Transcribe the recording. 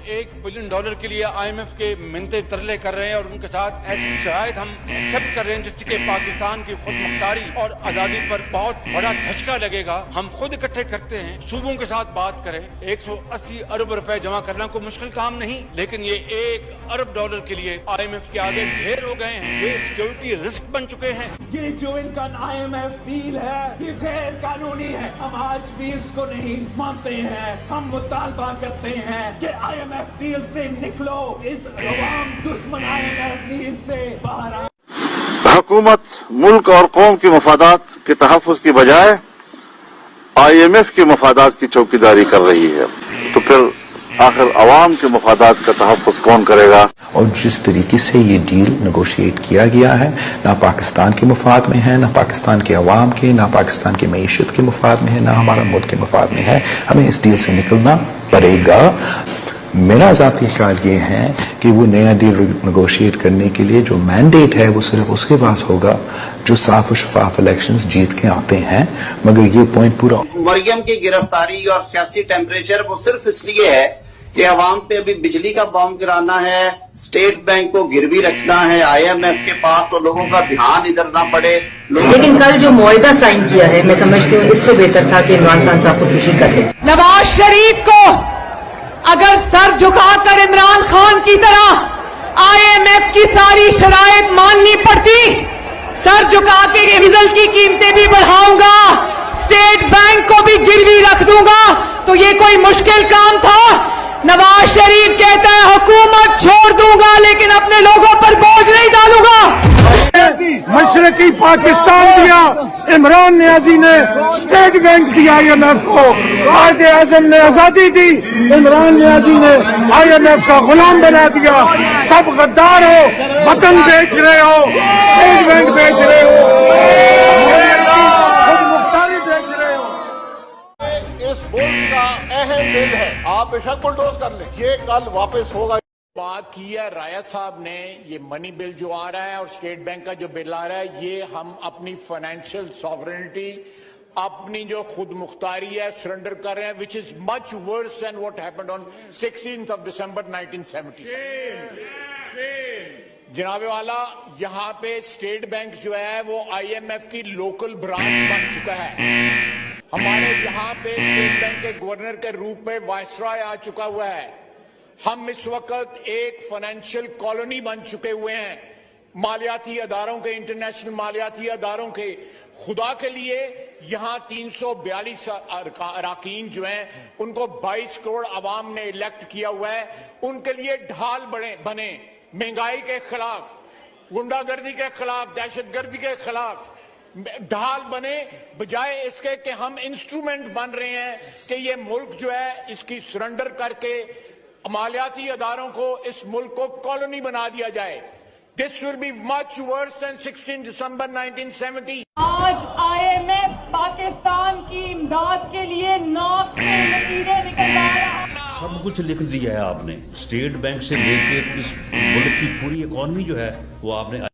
$1 billion के लिए IMF के मिन्नते तरले कर रहे हैं और उनके साथ ऐसी शराइत हम एक्सेप्ट कर रहे हैं जिससे कि पाकिस्तान की खुद मुख्तारी और आज़ादी पर बहुत बड़ा धचका लगेगा। हम खुद इकट्ठे करते हैं, सूबों के साथ बात करें। 180 अरब रुपए जमा करना कोई मुश्किल काम नहीं, लेकिन ये $1 अरब के लिए IMF के आगे ढेर हो गए हैं। ये सिक्योरिटी रिस्क बन चुके हैं। ये जो इनका IMF डील है ये गैर कानूनी है। हम आज भी इसको नहीं मानते हैं। हम मुतालबा करते हैं कि IMF डील से निकलो, इस अवाम दुश्मन IMF डील से बाहर आओ। हुकूमत मुल्क और कौम के मफादात के तहफ़्फ़ुज़ की बजाय IMF के मफादात की चौकीदारी कर रही है, तो फिर आखिर अवाम के मफादात का तहफ़्फ़ुज़ कौन करेगा? और जिस तरीके से ये डील नेगोशिएट किया गया है, ना पाकिस्तान के मफाद में है, ना पाकिस्तान के अवाम के, ना पाकिस्तान की मईशत के मफाद में है, ना हमारा मुल्क के मफाद में है। हमें इस डील से निकलना पड़ेगा। मेरा ज़ाती ख्याल ये है कि वो नया डील नेगोशिएट करने के लिए जो मैंडेट है वो सिर्फ उसके पास होगा जो साफ और शफाफ इलेक्शंस जीत के आते हैं। मगर ये पॉइंट पूरा मरियम की गिरफ्तारी और सियासी टेम्परेचर वो सिर्फ इसलिए है कि अवाम पे अभी बिजली का बॉम्ब गिराना है, स्टेट बैंक को गिरवी रखना है IMF के पास, तो लोगों का ध्यान इधर ना पड़े। लेकिन कल जो मुआहिदा साइन किया है, मैं समझती हूँ इससे बेहतर था कि इमरान खान साहब खुदकुशी कर ले। नवाज शरीफ को अगर सर झुकाकर इमरान खान की तरह IMF की सारी शराइत माननी पड़ती, सर झुका के डीजल की कीमतें भी बढ़ाऊंगा, स्टेट बैंक को भी गिरवी रख दूंगा, तो ये कोई मुश्किल काम था? नवाज शरीफ कहता है हुकूमत छोड़ दूंगा लेकिन अपने लोगों पर बोझ नहीं डालूंगा। मशरकी पाकिस्तान दिया, इमरान नियाजी ने स्टेट बैंक दिया IMF को, कायदे आजम ने आजादी दी, इमरान नियाजी ने IMF का गुलाम बना दिया। सब गद्दार हो, वतन बेच रहे हो, स्टेट बैंक बेच रहे हो, खुद मुख्तारी बेच रहे हो। इस मुल्क का अहम बिल है, आप बेशक बुलडोज कर लें, ये कल वापस होगा। बात की है राया साहब ने, ये मनी बिल जो आ रहा है और स्टेट बैंक का जो बिल आ रहा है, ये हम अपनी फाइनेंशियल सॉवरेनिटी, अपनी जो खुद मुख्तारी है सरेंडर कर रहे हैं, which is much worse than what happened on 16 दिसंबर 1970। जनाबे वाला, यहाँ पे स्टेट बैंक जो है वो IMF की लोकल ब्रांच बन चुका है। हमारे यहाँ पे स्टेट बैंक के गवर्नर के रूप में वायसराय आ चुका हुआ है। हम इस वक्त एक फाइनेंशियल कॉलोनी बन चुके हुए हैं, मालियाती अदारों के, इंटरनेशनल मालियाती अदारों के। खुदा के लिए यहाँ 342 अरकान जो हैं उनको 22 करोड़ अवाम ने इलेक्ट किया हुआ है, उनके लिए ढाल बने महंगाई के खिलाफ, गुंडागर्दी के खिलाफ, दहशतगर्दी के खिलाफ ढाल बने, बजाय इसके कि हम इंस्ट्रूमेंट बन रहे हैं कि ये मुल्क जो है इसकी सरेंडर करके मालियाती अदारों को, इस मुल्क को कॉलोनी बना दिया जाए। This will be much worse than 16 दिसंबर 1970। आज IMF पाकिस्तान की इमदाद के लिए नाक से नतीजे निकलवा रहा है। सब कुछ लिख दिया है आपने, स्टेट बैंक से लेके इस मुल्क की पूरी इकॉनमी जो है वो आपने